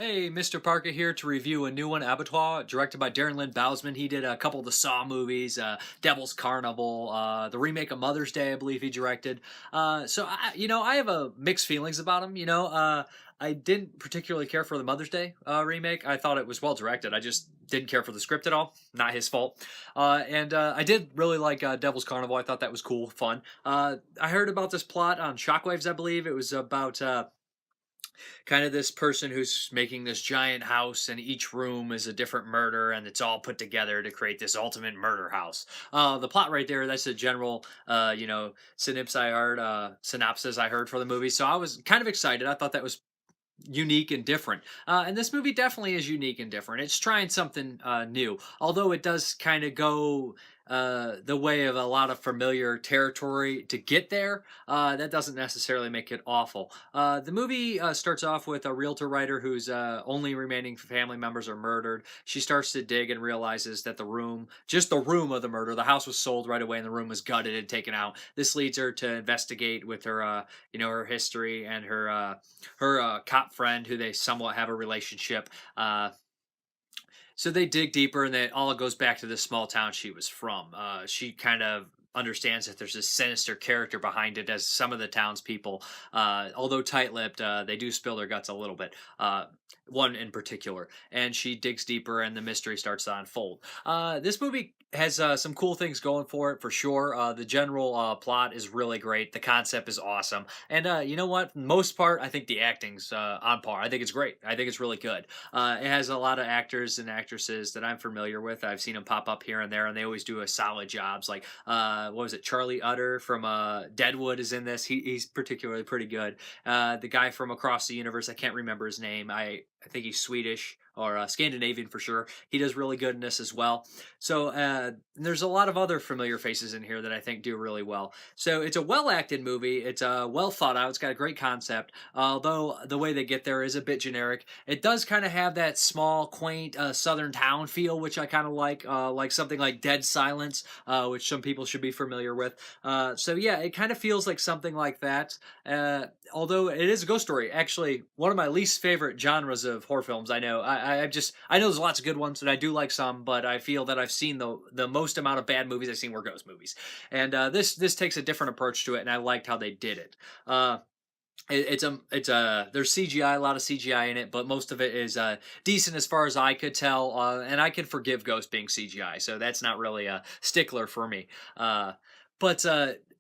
Hey, Mrparka here to review a new one, Abattoir, directed by Darren Lynn Bousman. He did a couple of the Saw movies, Devil's Carnival, the remake of Mother's Day, I believe he directed. I have mixed feelings about him. I didn't particularly care for the Mother's Day remake. I thought it was well directed. I just didn't care for the script at all. Not his fault. I did really like Devil's Carnival. I thought that was cool, fun. I heard about this plot on Shockwaves, I believe. It was about kind of this person who's making this giant house, and each room is a different murder, and it's all put together to create this ultimate murder house. The plot right there, that's a general synopsis I heard for the movie, so I was kind of excited. I thought that was unique and different, and this movie definitely is unique and different. It's trying something new, although it does kind of go the way of a lot of familiar territory to get there. That doesn't necessarily make it awful. The movie starts off with a realtor writer whose only remaining family members are murdered. She starts to dig and realizes that just the room of the murder, the house was sold right away and the room was gutted and taken out. This leads her to investigate with her, her history and her cop friend, who they somewhat have a relationship. So they dig deeper, and it all goes back to the small town she was from. She kind of understands that there's this sinister character behind it, as some of the townspeople, although tight-lipped, they do spill their guts a little bit. One in particular, and she digs deeper, and the mystery starts to unfold. This movie has some cool things going for it, for sure. The general plot is really great. The concept is awesome, and you know what? For the most part, I think the acting's on par. I think it's great. I think it's really good. It has a lot of actors and actresses that I'm familiar with. I've seen them pop up here and there, and they always do a solid jobs. Like what was it? Charlie Utter from Deadwood is in this. He's particularly pretty good. The guy from Across the Universe, I can't remember his name. I think he's Swedish or Scandinavian for sure. He does really good in this as well. So there's a lot of other familiar faces in here that I think do really well. So it's a well-acted movie. It's well thought out. It's got a great concept, although the way they get there is a bit generic. It does kind of have that small, quaint southern town feel, which I kind of like something like Dead Silence, which some people should be familiar with. So yeah, it kind of feels like something like that. Although it is a ghost story. Actually, one of my least favorite genres of horror films. I know. I know there's lots of good ones, and I do like some, but I feel that I've seen the most amount of bad movies I've seen were ghost movies, and this takes a different approach to it, and I liked how they did it. There's CGI, a lot of CGI in it, but most of it is decent as far as I could tell, and I can forgive Ghost being CGI, so that's not really a stickler for me. But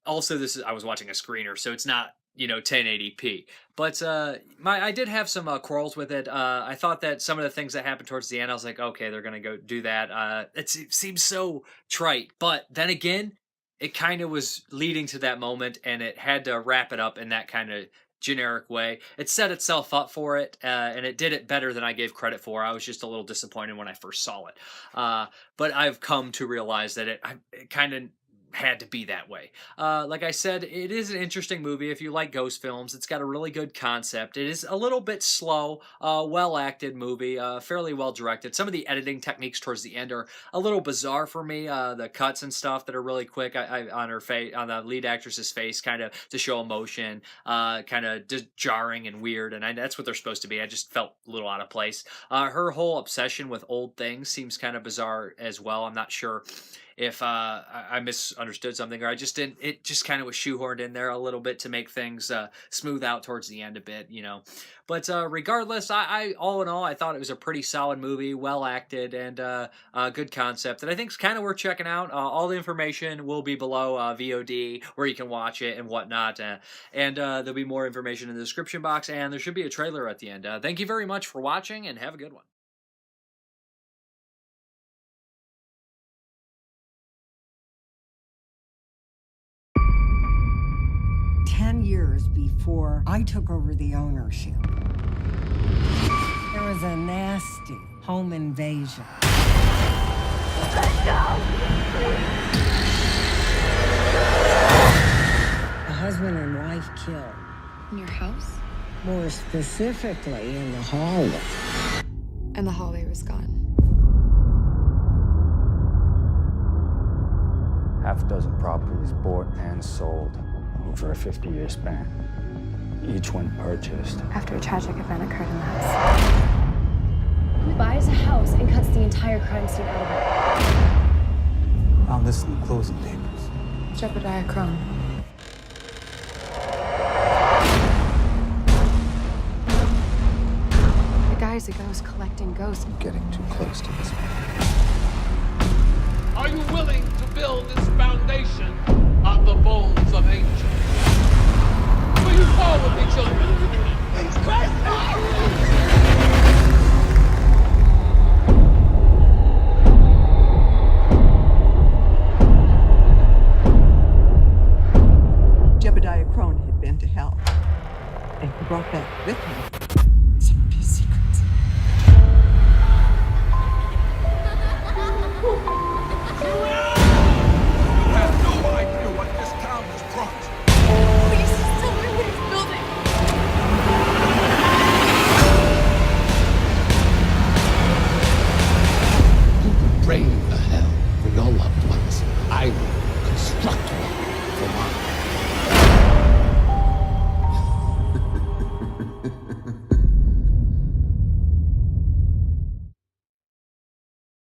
also, I was watching a screener, so it's not 1080p. But I did have some quarrels with it. I thought that some of the things that happened towards the end, I was like, okay, they're gonna go do that. It seems so trite, but then again, it kind of was leading to that moment, and it had to wrap it up in that kind of generic way. It set itself up for it, and it did it better than I gave credit for. I was just a little disappointed when I first saw it, but I've come to realize that it kind of had to be that way. Like I said, it is an interesting movie if you like ghost films. It's got a really good concept. It is a little bit slow, well acted movie, fairly well directed. Some of the editing techniques towards the end are a little bizarre for me. The cuts and stuff that are really quick on her face, on the lead actress's face, kind of to show emotion, kind of just jarring and weird, and that's what they're supposed to be. I just felt a little out of place. Her whole obsession with old things seems kind of bizarre as well. I'm not sure if I misunderstood something, or I just didn't. It just kind of was shoehorned in there a little bit to make things smooth out towards the end a bit, But regardless, I all in all, I thought it was a pretty solid movie, well acted, and a good concept that I think is kind of worth checking out. All the information will be below VOD, where you can watch it and whatnot, and there'll be more information in the description box, and there should be a trailer at the end. Thank you very much for watching, and have a good one. 10 years before I took over the ownership, there was a nasty home invasion. Let's go! A husband and wife killed. In your house? More specifically, in the hallway. And the hallway was gone. Half a dozen properties bought and sold over a 50-year span. Each one purchased After a tragic event occurred in the house. entire crime scene out of Found this in the closing papers. it. Jebediah Crone. The guy's a ghost collecting ghosts. I'm getting too close to this man. Are you willing to build this foundation on the bones of angels? Will you fall with me, children? Please, Christ!